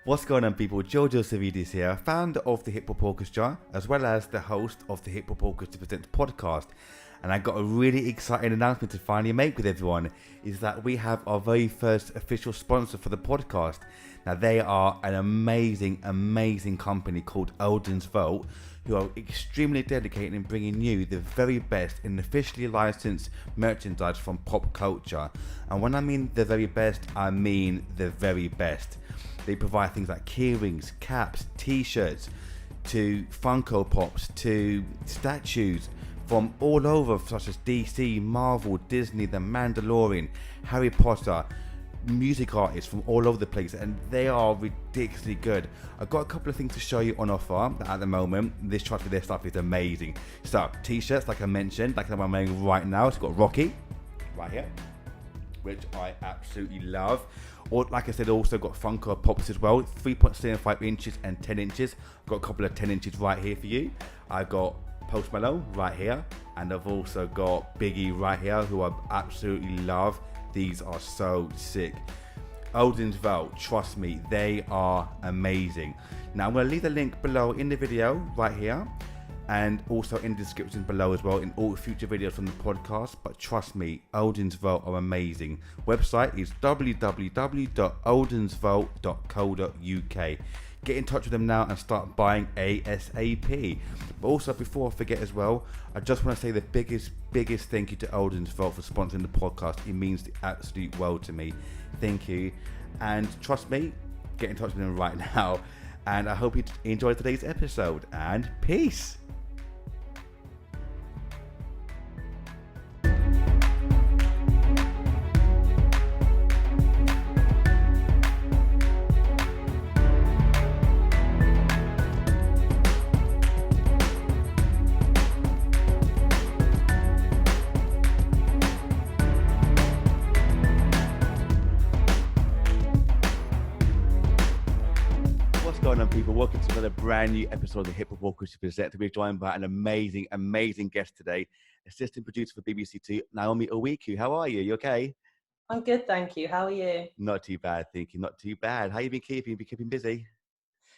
What's going on, people? Georgio Savvides here, founder of the Hip Hop Orchestra, as well as the host of the Hip Hop Orchestra Presents podcast. And I got a really exciting announcement to finally make with everyone, is that we have our very first official sponsor for the podcast. Now, they are an amazing company called Eldon's Vault, who are extremely dedicated in bringing you the very best in officially licensed merchandise from pop culture. And when I mean the very best, I mean the very best. They provide things like keyrings, caps, t-shirts, to Funko Pops, to statues from all over, such as DC, Marvel, Disney, The Mandalorian, Harry Potter, music artists from all over the place, and they are ridiculously good. I've got a couple of things to show you on offer at the moment. This trust with their stuff is amazing. So, t-shirts, like I mentioned, like the one I'm wearing right now. It's got Rocky right here, which I absolutely love. Or, like I said, also got Funko Pops as well, 3.75 inches and 10 inches. I've got a couple of 10 inches right here for you. I've got Post Malone right here, and I've also got Biggie right here, who I absolutely love. These are so sick. Eldon's Vault, trust me, they are amazing. Now, I'm going to leave the link below in the video right here, and also in the description below as well in all future videos from the podcast. But trust me, Eldon's Vault are amazing. Website is www.eldonsvault.co.uk. Get in touch with them now and start buying ASAP. But also, before I forget as well, I just want to say the biggest thank you to Eldon's Vault for sponsoring the podcast. It means the absolute world to me. Thank you. And trust me, get in touch with them right now. And I hope you enjoyed today's episode. And peace. People, welcome to another brand new episode of the Hip Hop Orchestra Presents. We're joined by an amazing guest today, Assistant Producer for BBC Two, Naomi Oiku. How are you? You okay? I'm good, thank you. How are you? Not too bad, thank you. Not too bad. How you been keeping? Been keeping busy?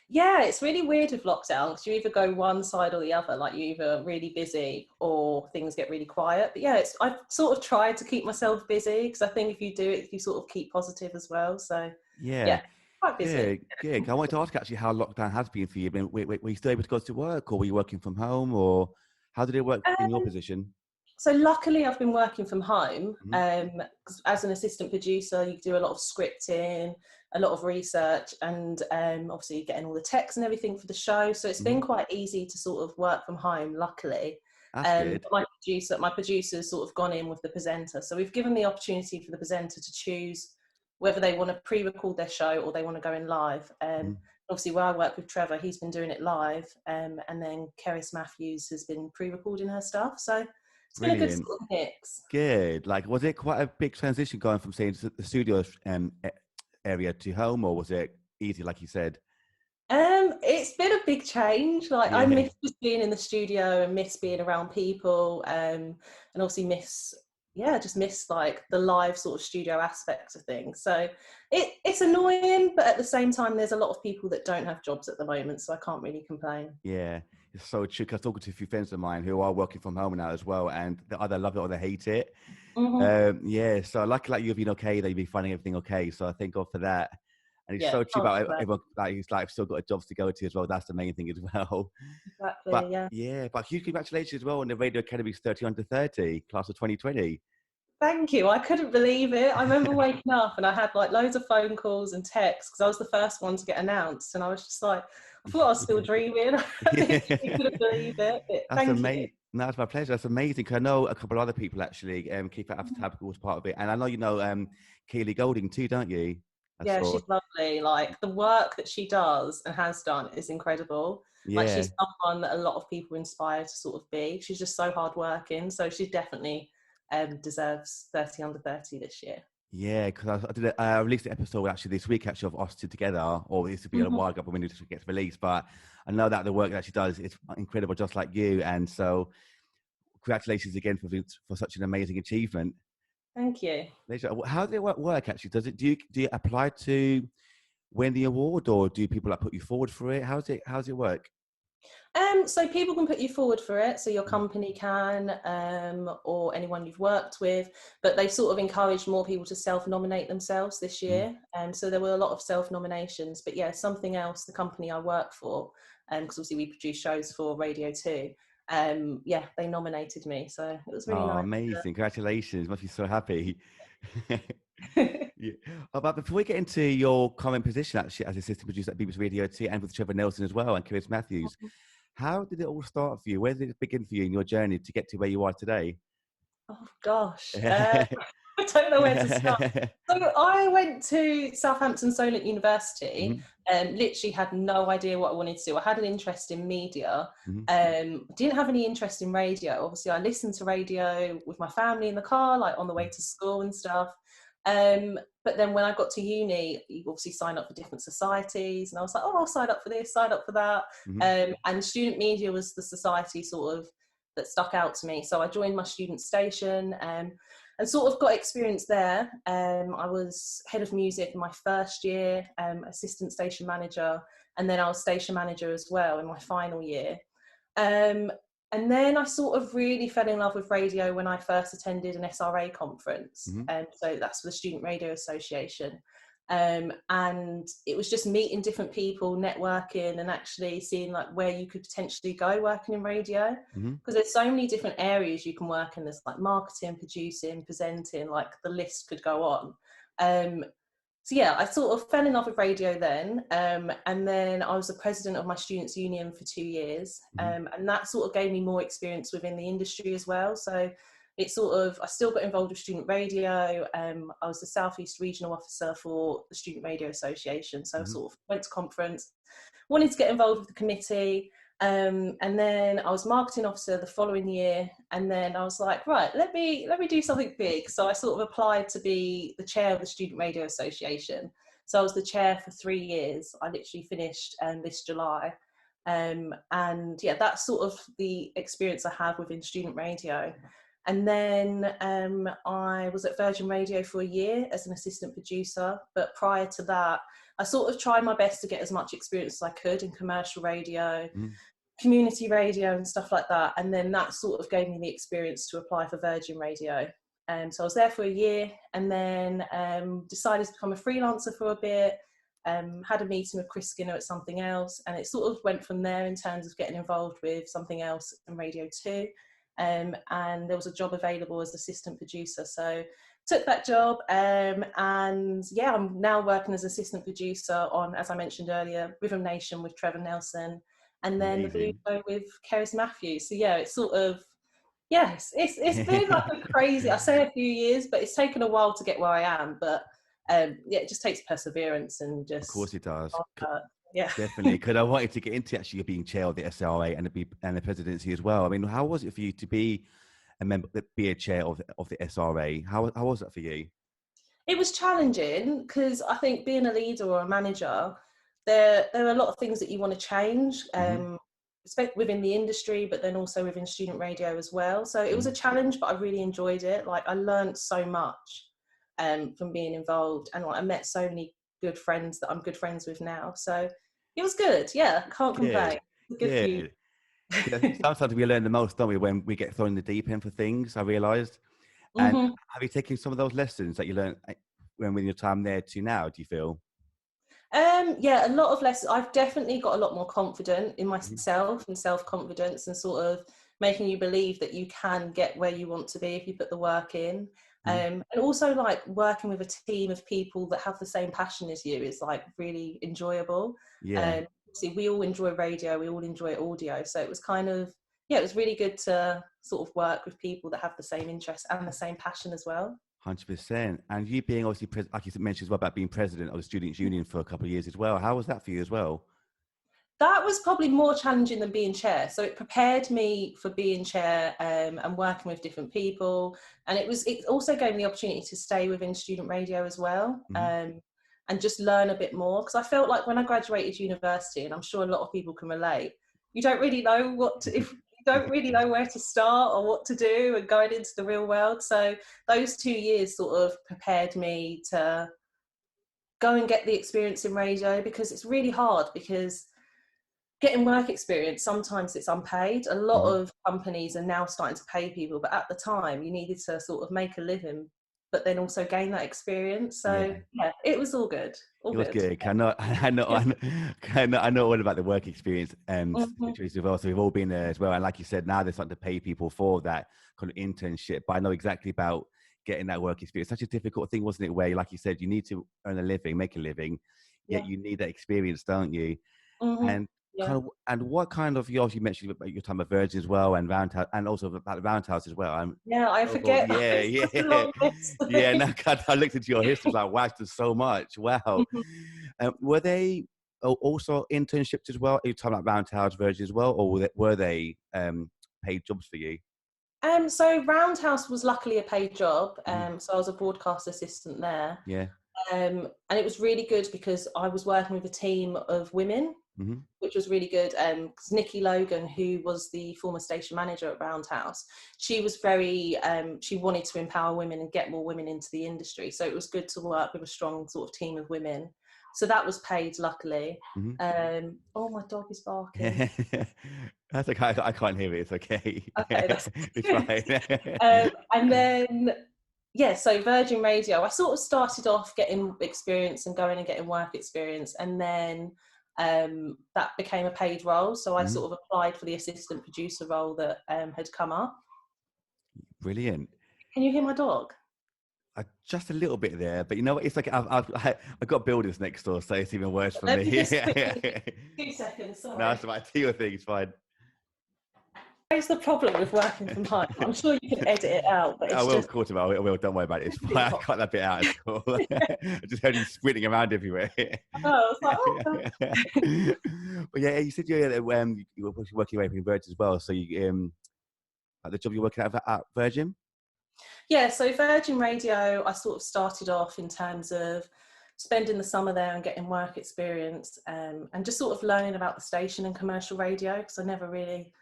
Yeah, it's really weird with lockdown because you either go one side or the other. Like, you're either really busy or things get really quiet. But yeah, I've sort of tried to keep myself busy because I think if you do it, you sort of keep positive as well. So yeah. Quite busy. Good. I wanted to ask actually how lockdown has been for you. Were you still able to go to work, or were you working from home, or how did it work in your position? So luckily I've been working from home. 'Cause as an assistant producer, you do a lot of scripting, a lot of research, and obviously getting all the text and everything for the show. So it's been quite easy to sort of work from home, luckily. That's good. My producer's sort of gone in with the presenter. So we've given the opportunity for the presenter to choose whether they want to pre-record their show or they want to go in live. Obviously, where I work with Trevor, he's been doing it live, and then Cerys Matthew has been pre-recording her stuff. So it's been a good sort of mix. Good. Like, was it quite a big transition going from, say, the studio area to home, or was it easy, like you said? It's been a big change. Like, I miss just being in the studio and miss being around people, and obviously miss like the live sort of studio aspect of things. So it's annoying, but at the same time, there's a lot of people that don't have jobs at the moment, so I can't really complain. Yeah, it's so true. I was talking to a few friends of mine who are working from home now as well, and they either love it or they hate it. So lucky like you've been okay, that you've been finding everything okay. So I thank God for that. And it's so true about everyone, like, he's like still got jobs to go to as well. That's the main thing as well. Exactly. But huge congratulations as well on the Radio Academies 30 under 30 class of 2020. Thank you. I couldn't believe it. I remember waking up and I had like loads of phone calls and texts because I was the first one to get announced, and I was just like, I thought I was still dreaming. I couldn't believe it. That's amazing. No, it's my pleasure. That's amazing. Because I know a couple of other people actually. Keep It After Taboo was part of it, and I know you know Keely Golding too, don't you? She's lovely. Like, the work that she does and has done is incredible. Like, she's someone that a lot of people inspire to sort of be. She's just so hardworking. So she definitely deserves 30 under 30 this year. Yeah, because I released an episode actually this week actually of us two together, or it used to be a while ago when it gets released. But I know that the work that she does is incredible, just like you. And so, congratulations again for such an amazing achievement. Thank you. How does it work actually? Do you apply to win the award, or do people like put you forward for it? How's it work? So people can put you forward for it, so your company can, or anyone you've worked with, but they sort of encouraged more people to self-nominate themselves this year. And so there were a lot of self-nominations, but yeah, Something Else, the company I work for, because obviously we produce shows for Radio 2, yeah, they nominated me, so it was really Oh, nice. amazing. Congratulations. Must be so happy. Yeah. But before we get into your current position actually as assistant producer at BBC Radio 2 and with Trevor Nelson as well and Cerys Matthews, how did it all start for you? Where did it begin for you in your journey to get to where you are today? Oh gosh, I don't know where to start. So I went to Southampton Solent University and literally had no idea what I wanted to do. I had an interest in media, didn't have any interest in radio. Obviously I listened to radio with my family in the car, like on the way to school and stuff. But then when I got to uni, you obviously sign up for different societies, and I was like, oh, I'll sign up for this, sign up for that. And student media was the society sort of that stuck out to me. So I joined my student station and sort of got experience there. I was head of music in my first year, assistant station manager, and then I was station manager as well in my final year. And then I sort of really fell in love with radio when I first attended an SRA conference. So that's for the Student Radio Association. And it was just meeting different people, networking, and actually seeing like where you could potentially go working in radio. Because there's so many different areas you can work in. There's like marketing, producing, presenting, like the list could go on. So yeah, I sort of fell in love with radio then, and then I was the president of my students' union for 2 years, and that sort of gave me more experience within the industry as well. So it sort of, I still got involved with student radio. I was the South East regional officer for the Student Radio Association, so I sort of went to conference, wanted to get involved with the committee. And then I was marketing officer the following year, and then I was like, right, let me do something big. So I sort of applied to be the chair of the Student Radio Association. So I was the chair for 3 years. I literally finished this July. And yeah, that's sort of the experience I have within student radio. And then I was at Virgin Radio for a year as an assistant producer. But prior to that, I sort of tried my best to get as much experience as I could in commercial radio, community radio and stuff like that. And then that sort of gave me the experience to apply for Virgin Radio. So I was there for a year, and then decided to become a freelancer for a bit. Had a meeting with Chris Skinner at Something Else, and it sort of went from there in terms of getting involved with Something Else and Radio 2. And there was a job available as assistant producer, so took that job, and yeah, I'm now working as assistant producer on, as I mentioned earlier, Rhythm Nation with Trevor Nelson, and then the Blue Show with Cerys Matthew. So yeah, it's sort of, yes, it's been like a crazy, I say a few years, but it's taken a while to get where I am, but yeah, it just takes perseverance and just, of course it does. Yeah, definitely. Because I wanted to get into actually being chair of the SRA and the presidency as well. I mean, how was it for you to be a member, be a chair of the SRA? How was that for you? It was challenging because I think being a leader or a manager, there are a lot of things that you want to change, within the industry, but then also within student radio as well. So it was a challenge, but I really enjoyed it. Like, I learned so much from being involved, and like, I met so many good friends that I'm good friends with now. So it was good. Yeah, can't complain. Good. Sometimes we learn the most, don't we, when we get thrown in the deep end for things, I realised. And have you taken some of those lessons that you learned when your time there to now, do you feel? Yeah, a lot of lessons. I've definitely got a lot more confident in myself and self-confidence, and sort of making you believe that you can get where you want to be if you put the work in. And also, like, working with a team of people that have the same passion as you is like really enjoyable. See, we all enjoy radio, we all enjoy audio, so it was kind of, yeah, it was really good to sort of work with people that have the same interest and the same passion as well. 100%. And you being obviously, like you mentioned as well, about being president of the Students' Union for a couple of years as well. How was that for you as well? That was probably more challenging than being chair. So it prepared me for being chair and working with different people. And it also gave me the opportunity to stay within student radio as well, and just learn a bit more. Because I felt like when I graduated university, and I'm sure a lot of people can relate, you don't really know if you don't really know where to start or what to do, and going into the real world. So those 2 years sort of prepared me to go and get the experience in radio, because it's really hard, because getting work experience, sometimes it's unpaid. A lot of companies are now starting to pay people, but at the time you needed to sort of make a living, but then also gain that experience. So yeah, it was all good. It was good. I know all about the work experience situation as well. So we've all been there as well. And like you said, now they're starting to pay people for that kind of internship. But I know exactly about getting that work experience. Such a difficult thing, wasn't it? Where, like you said, you need to earn a living, make a living, yet you need that experience, don't you? And what kind of, you mentioned about your time at Virgin as well, and Roundhouse, and also about the Roundhouse as well. I forget. Yeah. Now I looked into your history, like, wow, there's so much. Wow. Were they also internships as well? Are you talking about Roundhouse, Virgin as well, or were they paid jobs for you? So Roundhouse was luckily a paid job. So I was a broadcast assistant there. Yeah. And it was really good because I was working with a team of women, which was really good. Because Nikki Logan, who was the former station manager at Roundhouse, she was very, she wanted to empower women and get more women into the industry. So it was good to work with a strong sort of team of women. So that was paid, luckily. Oh, my dog is barking. That's okay. I can't hear it. It's okay. Okay, that's it's fine. And then, so Virgin Radio, I sort of started off getting experience and going and getting work experience. And then that became a paid role. So I sort of applied for the assistant producer role that had come up. Brilliant. Can you hear my dog? Just a little bit there, but you know what? It's like I've got buildings next door, so it's even worse for me. 2 seconds, sorry. No, it's about your thing. It's fine. What's the problem with working from home? I'm sure you can edit it out, but it's I will, of course, I will. Don't worry about it. It's fine. I cut that bit out. It's cool. I just heard you sprinting around everywhere. Oh, it's like, But yeah, you said you were working away from Virgin as well. So you the job you're working at Virgin. Yeah, so Virgin Radio, I sort of started off in terms of spending the summer there and getting work experience, and just sort of learning about the station and commercial radio, because I never really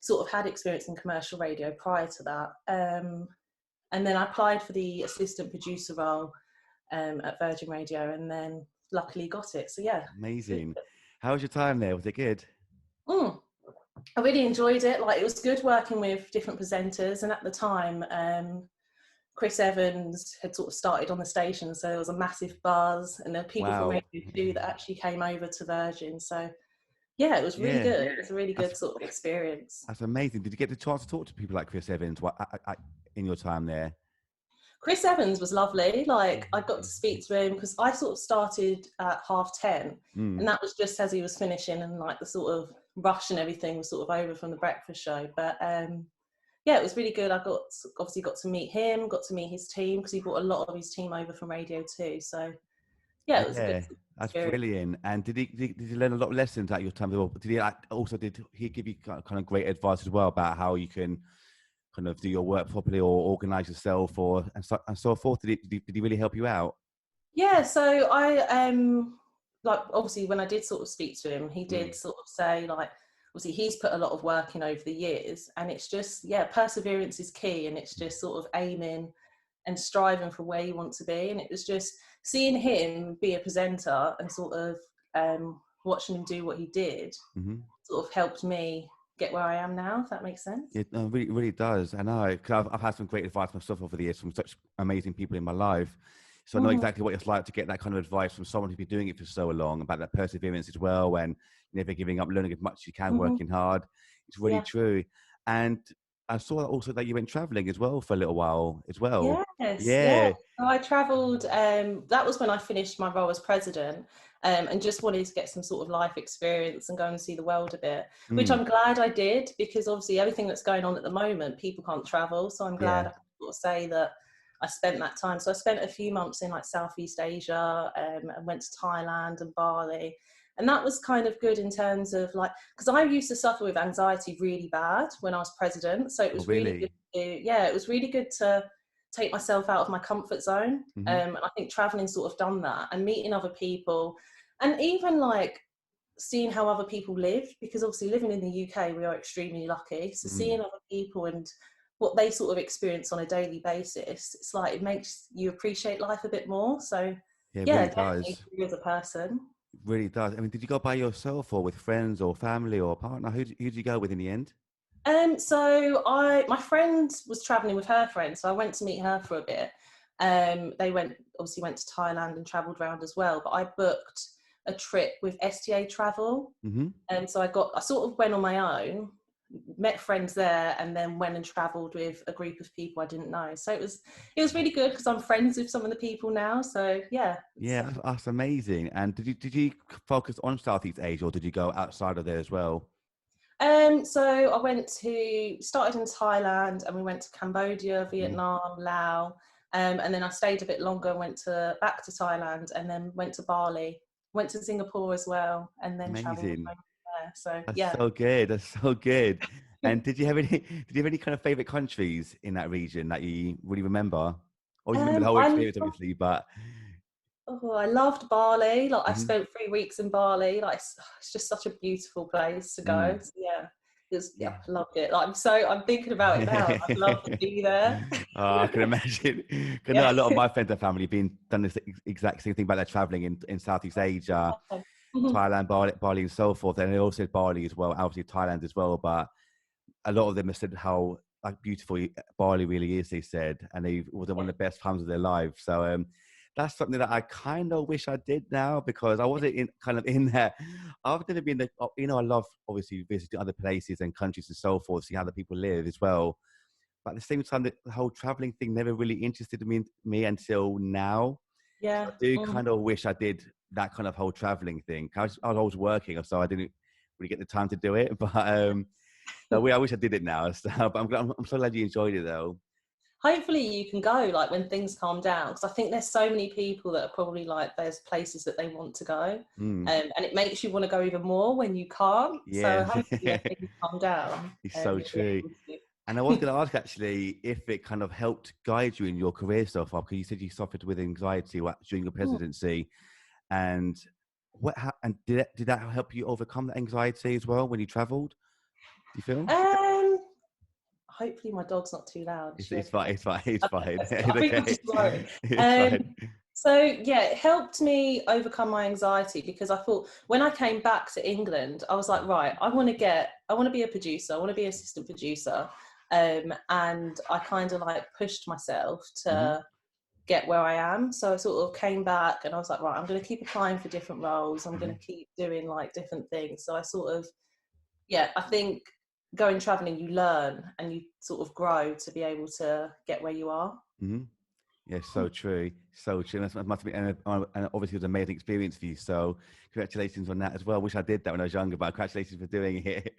sort of had experience in commercial radio prior to that. And then I applied for the assistant producer role at Virgin Radio, and then luckily got it. So yeah. Amazing. How was your time there? Was it good? I really enjoyed it. Like, it was good working with different presenters, and at the time, Chris Evans had sort of started on the station, so there was a massive buzz, and there were people from Radio 2 that actually came over to Virgin. So yeah, it was really good. It was a really good sort of experience. That's amazing. Did you get the chance to talk to people like Chris Evans in your time there? Chris Evans was lovely. Like, I got to speak to him because I sort of started at 10:30, and that was just as he was finishing, and like the sort of rush and everything was sort of over from the breakfast show. But yeah, it was really good. I obviously got to meet him, got to meet his team, because he brought a lot of his team over from Radio 2. So yeah, it was a good that's brilliant. And did you learn a lot of lessons at your time? Did he give you kind of great advice as well about how you can kind of do your work properly or organize yourself and so forth? Did he really help you out? Yeah, so I like, obviously when I did sort of speak to him, he did sort of say, like, obviously he's put a lot of work in over the years, and it's just, perseverance is key, and it's just sort of aiming and striving for where you want to be. And it was just seeing him be a presenter and sort of watching him do what he did sort of helped me get where I am now, if that makes sense. It really, really does. I know, because I've had some great advice myself over the years from such amazing people in my life. So I know exactly what it's like to get that kind of advice from someone who's been doing it for so long, about that perseverance as well, and never giving up, learning as much as you can, working hard. It's really true. And I saw also that you went traveling as well for a little while as well. Yes. Yeah. So I travelled, that was when I finished my role as president, and just wanted to get some sort of life experience and go and see the world a bit, which I'm glad I did, because obviously everything that's going on at the moment, people can't travel. So I'm glad I can sort of say that I spent that time. So I spent a few months in like Southeast Asia, and went to Thailand and Bali. And that was kind of good in terms of, like, because I used to suffer with anxiety really bad when I was president. So it was really good it was really good to take myself out of my comfort zone. And I think traveling sort of done that, and meeting other people, and even like seeing how other people live, because obviously living in the UK, we are extremely lucky. So seeing other people and what they sort of experience on a daily basis, it's like, it makes you appreciate life a bit more. So Yeah, it Yeah, really definitely does. grew as a person. Really does. I mean, did you go by yourself or with friends or family or partner? Who did you go with in the end? So my friend was traveling with her friend, so I went to meet her for a bit. They obviously went to Thailand and traveled around as well, but I booked a trip with STA Travel. Mm-hmm. And so I sort of went on my own, met friends there, and then went and traveled with a group of people I didn't know. So it was really good because I'm friends with some of the people now. So yeah. Yeah, that's amazing. And did you focus on Southeast Asia or did you go outside of there as well? So I started in Thailand, and we went to Cambodia, Mm, Vietnam, Laos, and then I stayed a bit longer and went back to Thailand, and then went to Bali, went to Singapore as well, and then travelled amazing. home from there. So That's yeah. so good. That's so good. And did you have any did you have any kind of favorite countries in that region that you really remember? Or you remember the whole I experience obviously, but Oh, I loved Bali. Like I Mhm. spent 3 weeks in Bali. Like it's just such a beautiful place to go. Mm, So, yeah, yeah. I loved it. Like I'm thinking about it now. I'd love to be there. Oh, I can imagine. 'Cause I know Yeah. a lot of my friends and family been done this exact same thing about their traveling in Southeast Asia, Mhm. Thailand, Bali, and so forth. And they all said Bali as well, obviously Thailand as well. But a lot of them have said how like beautiful Bali really is. They said, and they it was one of the best times of their lives. So that's something that I kind of wish I did now because I wasn't in there. I've never been there. I love obviously visiting other places and countries and so forth, see how the people live as well. But at the same time, the whole traveling thing never really interested me until now. So Yeah. I do Mhm. kind of wish I did that kind of whole traveling thing. I was always working, so I didn't really get the time to do it. But no, I wish I did it now. So, but I'm so glad you enjoyed it though. Hopefully you can go like when things calm down, because I think there's so many people that are probably like there's places that they want to go, Mm, and it makes you want to go even more when you can't. So yeah, hopefully when things calm down, it's so you'll be true. able to. And I was going to ask actually if it kind of helped guide you in your career so far, because you said you suffered with anxiety during your presidency, and and did that help you overcome that anxiety as well when you travelled? Do you feel? Um, Hopefully my dog's not too loud. It's, She it's okay? fine. It's fine. It's fine. I It's think I'm okay. just worried. It's Um, fine. so yeah, it helped me overcome my anxiety because I thought when I came back to England, I was like, right, I want to be a producer. I want to be an assistant producer. And I kind of like pushed myself Hmm. to get where I am. So I sort of came back and I was like, right, I'm going to keep applying for different roles. I'm going Hmm. to keep doing like different things. So I sort of, yeah, I think going traveling, you learn and you sort of grow to be able to get where you are. Hmm. Yeah, so true, so true. That must be, and obviously it was an amazing experience for you. So congratulations on that as well. Wish I did that when I was younger, but congratulations for doing it.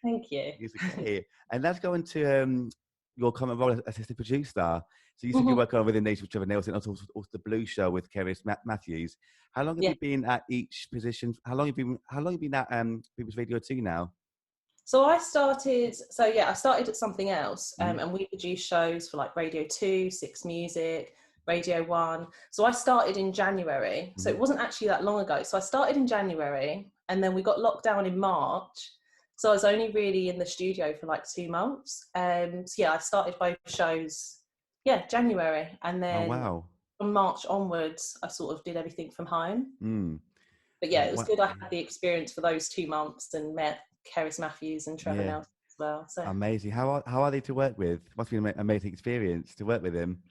Thank you. It's okay. And let's go into your current role as assistant producer. So you said you Mhm. work on with the Nation with Trevor Nelson, also the Blue Show with Cerys Matthews. How long have Yeah. you been at each position? How long have you been at People's Radio 2 now? So I started at Something Else, Mm-hmm. and we produce shows for like Radio 2, Six Music, Radio 1. So I started in January. So Mm-hmm. it wasn't actually that long ago. So I started in January, and then we got locked down in March. So I was only really in the studio for like 2 months. So yeah, I started both shows, yeah, January. And Oh then wow. from March onwards, I sort of did everything from home. Mm. But yeah, it was What? good. I had the experience for those 2 months and met Cerys Matthews and Trevor Yeah. Nelson as well. So Amazing. How are they to work with? Must be an amazing experience to work with him.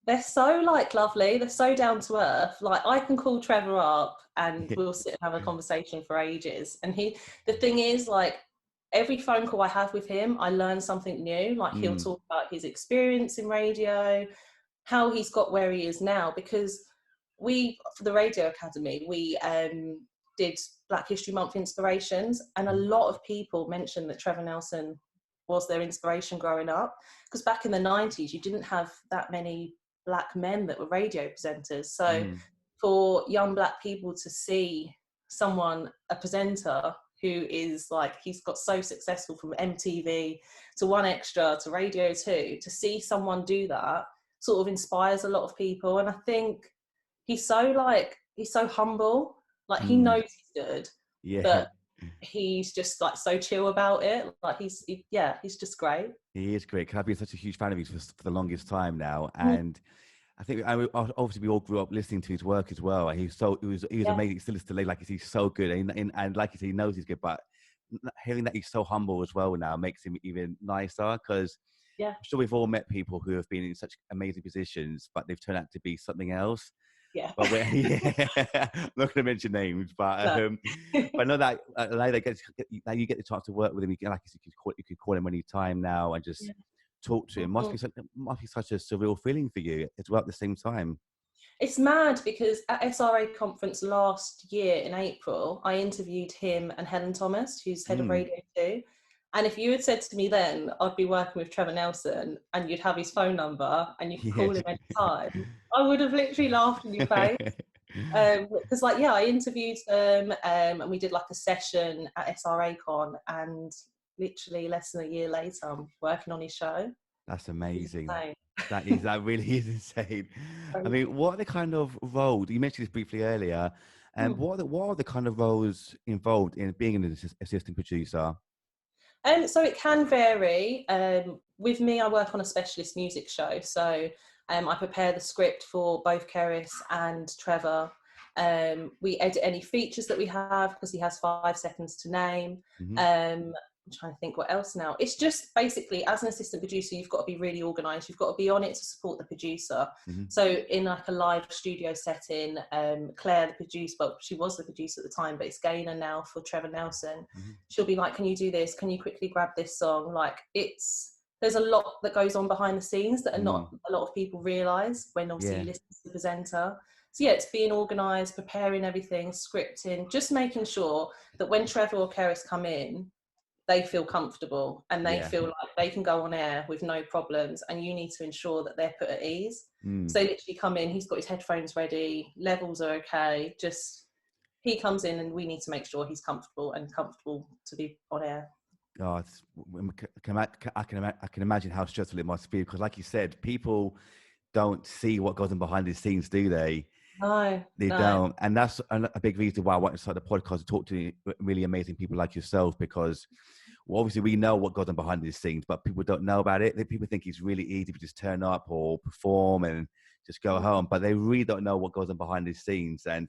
they're so like lovely. They're so down to earth. Like I can call Trevor up and we'll sit and have a conversation for ages. And the thing is, like every phone call I have with him, I learn something new. Like he'll Mm. talk about his experience in radio, how he's got where he is now. Because for the Radio Academy, we did Black History Month inspirations, and a Mhm. lot of people mentioned that Trevor Nelson was their inspiration growing up. Because back in the 90s, you didn't have that many Black men that were radio presenters. So Mm. for young Black people to see a presenter who is like, he's got so successful from MTV to One Extra to Radio 2, to see someone do that sort of inspires a lot of people. And I think he's so humble. Like he Mm. knows he's good, Yeah. but he's just like so chill about it. Like he's just great. He is great. 'Cause I've been such a huge fan of his for the longest time now, Mhm. and I think obviously we all grew up listening to his work as well. He was amazing. Still is today, like he's so good, and like you say, he knows he's good. But hearing that he's so humble as well now makes him even nicer, because I'm sure we've all met people who have been in such amazing positions, but they've turned out to be something else. Yeah. But I'm not going to mention names, but No. but I know that that you get the chance to work with him. You could call him any time now and just talk to him. Must be such a surreal feeling for you as well at the same time. It's mad because at SRA conference last year in April, I interviewed him and Helen Thomas, who's head of Radio 2. And if you had said to me then, I'd be working with Trevor Nelson and you'd have his phone number and you could call him any time, I would have literally laughed in your face. Because I interviewed them and we did like a session at SRA Con, and literally less than a year later, I'm working on his show. That's amazing. That really is insane. I mean, what are the kind of roles, you mentioned this briefly earlier, and what are the kind of roles involved in being an assistant producer? So it can vary. With me, I work on a specialist music show. So I prepare the script for both Cerys and Trevor. We edit any features that we have because he has 5 seconds to name. I'm trying to think what else now. It's just basically, as an assistant producer, you've got to be really organised. You've got to be on it to support the producer. So in like a live studio setting, Claire, the producer, well, she was the producer at the time, but it's Gaynor now for Trevor Nelson. She'll be like, can you do this? Can you quickly grab this song? Like there's a lot that goes on behind the scenes that are not a lot of people realise when obviously you listen to the presenter. So it's being organised, preparing everything, scripting, just making sure that when Trevor or Cerys come in, they feel comfortable and they feel like they can go on air with no problems, and you need to ensure that they're put at ease. So they literally come in, he's got his headphones ready, levels are okay, just he comes in and we need to make sure he's comfortable to be on air. Oh, I can imagine how stressful it must be, because like you said, people don't see what goes on behind the scenes, do they? No, they don't. And that's a big reason why I wanted to start the podcast to talk to really amazing people like yourself, because obviously we know what goes on behind the scenes, but people don't know about it. People think it's really easy to just turn up or perform and just go home, but they really don't know what goes on behind the scenes. And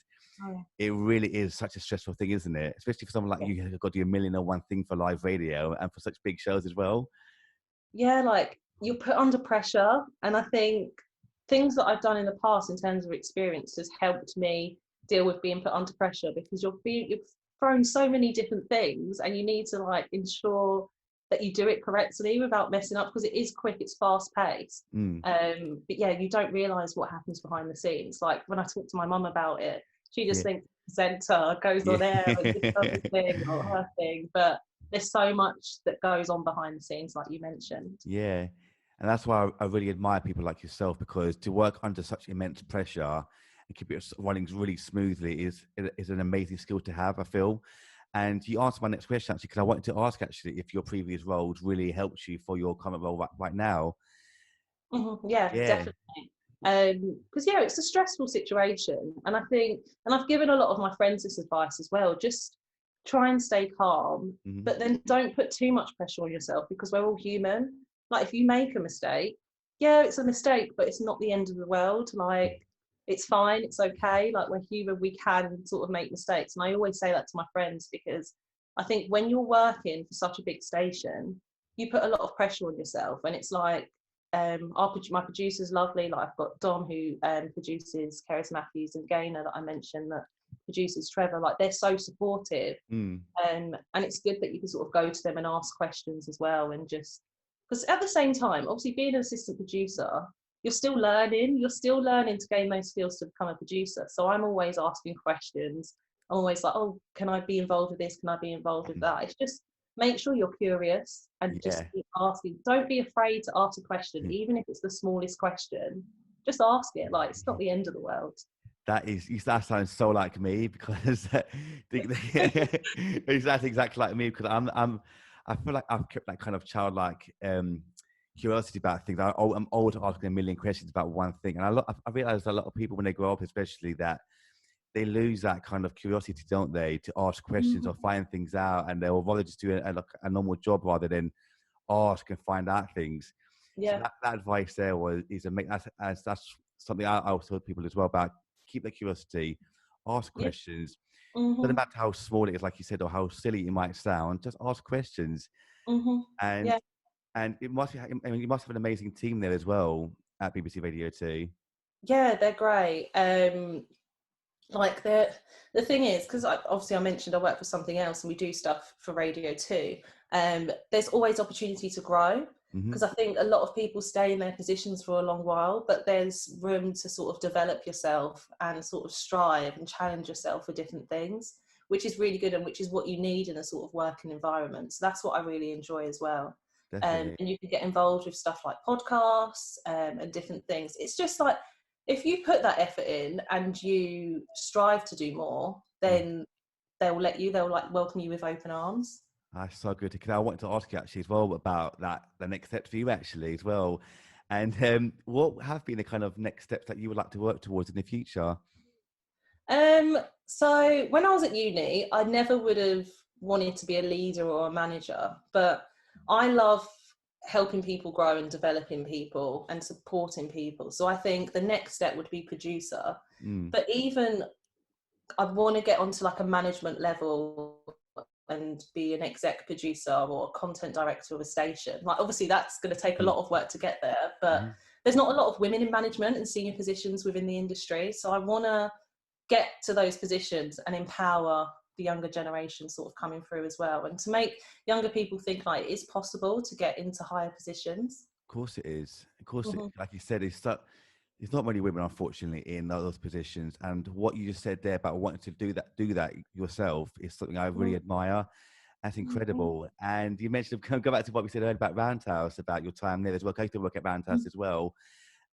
it really is such a stressful thing, isn't it? Especially for someone like you who's got to do 1,000,001 thing for live radio and for such big shows as well. Yeah, like you're put under pressure, and I think things that I've done in the past in terms of experience has helped me deal with being put under pressure, because you're thrown so many different things and you need to like ensure that you do it correctly without messing up, because it is quick, it's fast paced. But yeah, you don't realise what happens behind the scenes. Like when I talk to my mum about it, she just thinks the presenter goes on air and just does his thing or her thing, but there's so much that goes on behind the scenes, like you mentioned. Yeah. And that's why I really admire people like yourself, because to work under such immense pressure and keep it running really smoothly is an amazing skill to have, I feel. And you answered my next question, actually, because I wanted to ask, actually, if your previous roles really helped you for your current role right now. Yeah, definitely. Because, it's a stressful situation. And I think, and I've given a lot of my friends this advice as well, just try and stay calm, but then don't put too much pressure on yourself, because we're all human. Like if you make a mistake, it's a mistake, but it's not the end of the world. Like it's fine, it's okay. Like we're human, we can sort of make mistakes. And I always say that to my friends, because I think when you're working for such a big station, you put a lot of pressure on yourself. And it's like, my producer's lovely. Like I've got Dom, who produces Cerys Matthew, and Gaynor that I mentioned that produces Trevor. Like they're so supportive. And it's good that you can sort of go to them and ask questions as well, and just because at the same time, obviously being an assistant producer, you're still learning to gain those skills to become a producer. So I'm always asking questions. I'm always like, oh, can I be involved with this? Can I be involved with that? It's just make sure you're curious and just keep asking. Don't be afraid to ask a question, even if it's the smallest question. Just ask it. Like it's not the end of the world. That sounds so like me, because that's exactly like me, because I feel like I've kept that kind of childlike curiosity about things. I'm always asking a million questions about one thing, and I realize a lot of people when they grow up, especially, that they lose that kind of curiosity, don't they, to ask questions or find things out, and they'll rather just do a normal job rather than ask and find out things. Yeah, so that advice there is amazing. That's something I also tell people as well about keep their curiosity, ask Yeah. questions. Mm-hmm. Doesn't matter how small it is, like you said, or how silly it might sound, just ask questions. Mm-hmm. And Yeah. and it must be, I mean, you must have an amazing team there as well at BBC Radio 2. Yeah, they're great. Like the thing is, because obviously I mentioned I work for Something Else and we do stuff for Radio 2. There's always opportunity to grow, because I think a lot of people stay in their positions for a long while, but there's room to sort of develop yourself and sort of strive and challenge yourself for different things, which is really good and which is what you need in a sort of working environment. So that's what I really enjoy as well. Definitely. And you can get involved with stuff like podcasts and different things. It's just like, if you put that effort in and you strive to do more, then they'll like welcome you with open arms. That's so good. Because I wanted to ask you actually as well about that, the next steps for you actually as well. And what have been the kind of next steps that you would like to work towards in the future? So when I was at uni, I never would have wanted to be a leader or a manager, but I love helping people grow and developing people and supporting people. So I think the next step would be producer. But even I want to get onto like a management level and be an exec producer or a content director of a station. Like obviously that's going to take a lot of work to get there, but there's not a lot of women in management and senior positions within the industry. So I want to get to those positions and empower the younger generation sort of coming through as well, and to make younger people think like it is possible to get into higher positions. Of course it is. Of course, like you said, it's not many women, unfortunately, in those positions. And what you just said there about wanting to do that yourself is something I really admire. That's incredible. And you mentioned, go back to what we said earlier about Roundhouse, about your time there as well. I used to work at Roundhouse as well.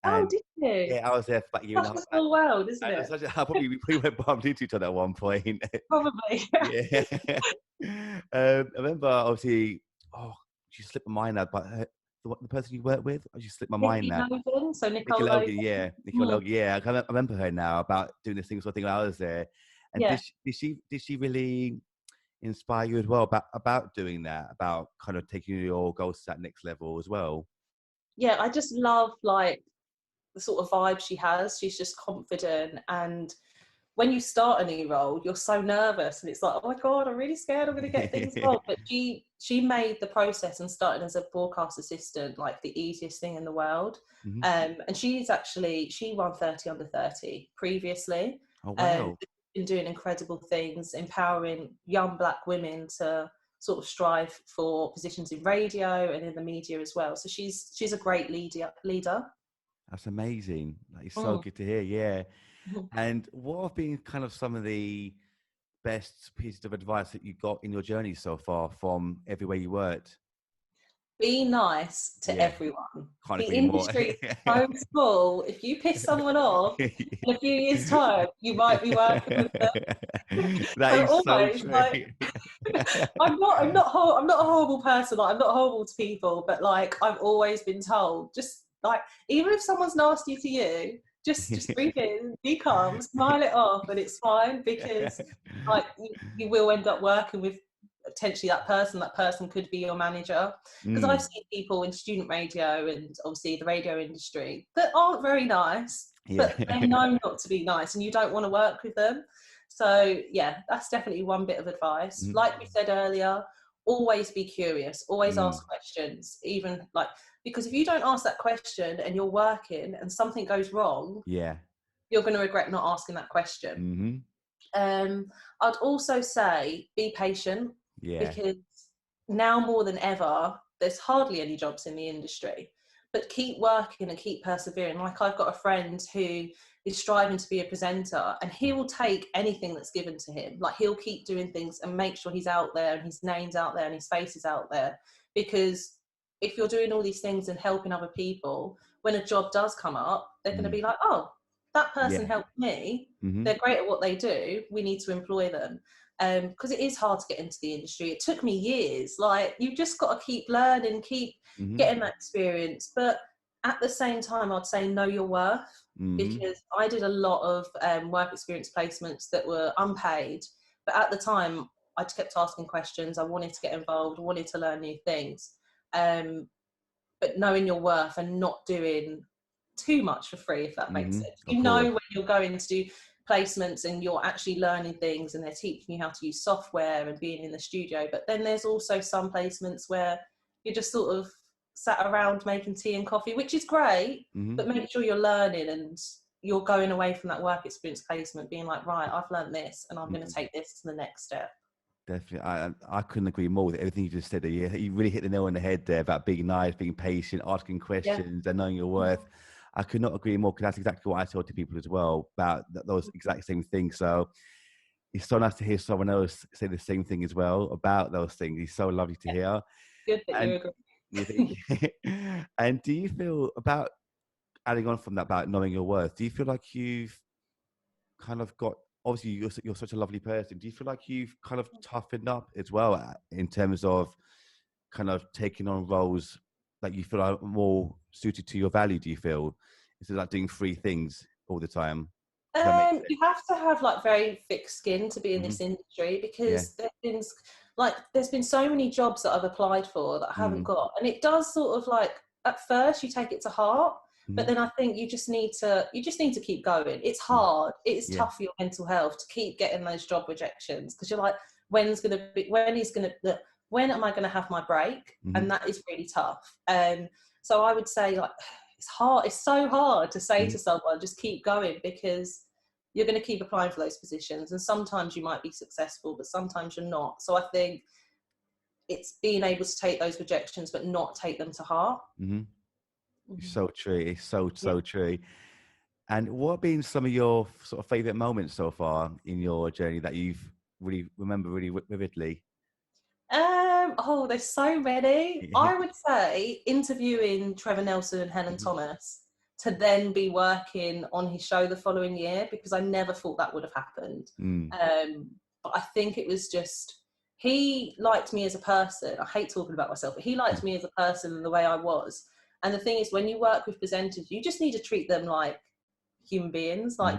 Oh, And did you? yeah, I was there for about a year and a Such a half. small world, isn't it? We probably went bumped into each other at one point. Probably. Yeah. I remember, obviously, she slipped my mind now, but the person you work with, she slipped my mind Nikki now. Logan, so Nicole Nicole Logan, Logan. yeah. Nicole Logan, yeah. I remember her now about doing this thing, sort of thing when I was there. And Yeah. did she really inspire you as well about doing that, about kind of taking your goals to that next level as well? Yeah, I just love like the sort of vibe she has. She's just confident, and when you start a new role, you're so nervous and it's like, oh my God, I'm really scared I'm going to get things wrong. But she made the process and started as a broadcast assistant like the easiest thing in the world. And she won 30 under 30 previously. Oh, wow. Been doing incredible things, empowering young Black women to sort of strive for positions in radio and in the media as well. So she's a great leader. That's amazing. That is so good to hear, yeah. And what have been kind of some of the best pieces of advice that you got in your journey so far from everywhere you worked? Be nice to everyone. Can't The agree more. industry is so small. If you piss someone off in a few years' time, you might be working with them. That So is so always, true. like, I'm not a horrible person. Like, I'm not horrible to people, but like I've always been told, just like even if someone's nasty to you, just breathe in, be calm, smile it off, and it's fine, because like you will end up working with potentially that person could be your manager, because I've seen people in student radio and obviously the radio industry that aren't very nice, but they know not to be nice and you don't want to work with them. So yeah, that's definitely one bit of advice. Like we said earlier, always be curious, always ask questions, even like, because if you don't ask that question and you're working and something goes wrong, you're going to regret not asking that question. I'd also say be patient, because now more than ever, there's hardly any jobs in the industry, but keep working and keep persevering. Like I've got a friend who is striving to be a presenter, and he will take anything that's given to him. Like he'll keep doing things and make sure he's out there and his name's out there and his face is out there, because if you're doing all these things and helping other people, when a job does come up, they're going to be like, oh, that person helped me. They're great at what they do. We need to employ them. Because it is hard to get into the industry. It took me years. Like, you've just got to keep learning, keep getting that experience. But at the same time, I'd say know your worth, because I did a lot of work experience placements that were unpaid. But at the time, I just kept asking questions. I wanted to get involved. I wanted to learn new things. But knowing your worth and not doing too much for free, if that makes sense. You know when you're going to do placements and you're actually learning things and they're teaching you how to use software and being in the studio. But then there's also some placements where you're just sort of sat around making tea and coffee, which is great, but make sure you're learning and you're going away from that work experience placement being like, right, I've learned this and I'm going to take this to the next step. Definitely. I couldn't agree more with everything you just said there. You really hit the nail on the head there about being nice, being patient, asking questions and knowing your worth. I could not agree more, because that's exactly what I tell to people as well, about those exact same things. So it's so nice to hear someone else say the same thing as well about those things. It's so lovely to hear. Good that you agree. You think? And do you feel, about adding on from that, about knowing your worth, do you feel like you've kind of got, obviously you're such a lovely person, do you feel like you've kind of toughened up as well in terms of kind of taking on roles that you feel are more suited to your value? Do you feel, instead of like doing free things all the time? You have to have like very thick skin to be in this industry, because there's been so many jobs that I've applied for that I haven't got, and it does sort of like, at first you take it to heart, but then I think you just need to keep going. It's hard. It's tough for your mental health to keep getting those job rejections, because you're like, when am I going to have my break? And that is really tough. So I would say, like, it's hard. It's so hard to say to someone, just keep going, because you're going to keep applying for those positions. And sometimes you might be successful, but sometimes you're not. So I think it's being able to take those rejections, but not take them to heart. It's so true. It's so true. And what have been some of your sort of favorite moments so far in your journey that you've really remember really vividly? There's so many. I would say interviewing Trevor Nelson and Helen Thomas, to then be working on his show the following year, because I never thought that would have happened. But I think it was just, he liked me as a person. I hate talking about myself, but he liked me as a person and the way I was. And the thing is, when you work with presenters, you just need to treat them like human beings. Like,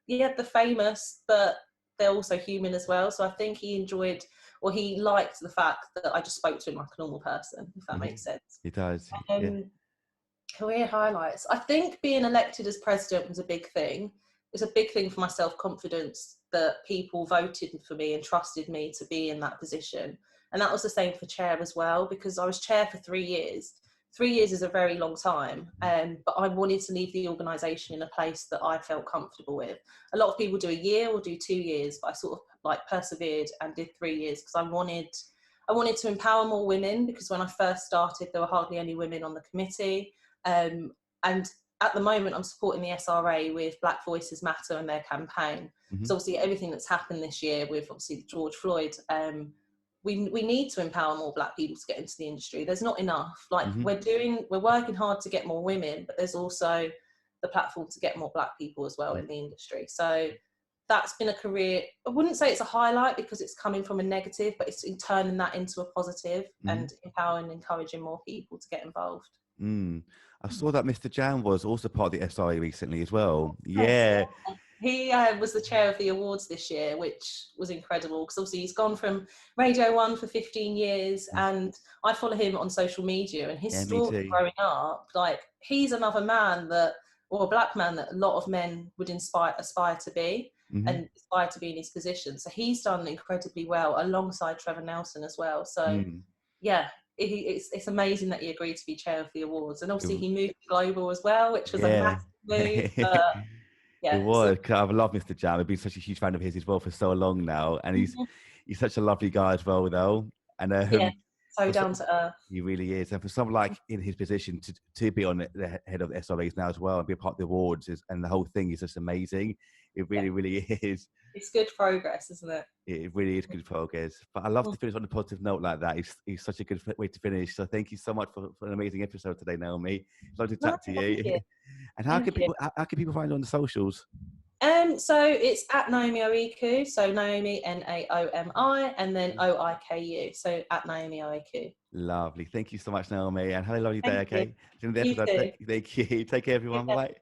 they're famous, but they're also human as well. So I think he enjoyed, or he liked the fact that I just spoke to him like a normal person, if that makes sense. It does. Career highlights. I think being elected as president was a big thing. It's a big thing for my self-confidence that people voted for me and trusted me to be in that position. And that was the same for chair as well, because I was chair for 3 years. 3 years is a very long time, but I wanted to leave the organisation in a place that I felt comfortable with. A lot of people do a year or do 2 years, but I sort of like persevered and did 3 years, because I wanted to empower more women, because when I first started, there were hardly any women on the committee. And at the moment, I'm supporting the SRA with Black Voices Matter and their campaign. So obviously everything that's happened this year with obviously George Floyd, we need to empower more Black people to get into the industry. There's not enough. Like, we're working hard to get more women, but there's also the platform to get more Black people as well in the industry. So that's been a career. I wouldn't say it's a highlight, because it's coming from a negative, but it's turning that into a positive and empowering and encouraging more people to get involved. I saw that Mr. Jan was also part of the SRA recently as well. Yeah. He was the chair of the awards this year, which was incredible, because obviously he's gone from Radio 1 for 15 years, and I follow him on social media, and his story growing up, like, he's another man or a Black man that a lot of men would aspire to be and aspire to be in his position. So he's done incredibly well alongside Trevor Nelson as well. So it's amazing that he agreed to be chair of the awards, and obviously he moved global as well, which was a massive move. It was. I've loved Mr. Jam. I've been such a huge fan of his as well for so long now, and he's such a lovely guy as well, though. And so down to earth. He really is. And for someone like in his position to be on the head of SRAs now as well and be a part of the awards and the whole thing is just amazing. It really, really is. It's good progress, isn't it? It really is good progress. But I love to finish on a positive note like that. It's such a good way to finish. So thank you so much for an amazing episode today, Naomi. Love to chat to you. And how can people find you on the socials? So it's at Naomi Oiku. So Naomi, Naomi, and then Oiku. So at Naomi Oiku. Lovely. Thank you so much, Naomi. And have a lovely day, okay? You too. Thank you. Take care, everyone. Bye.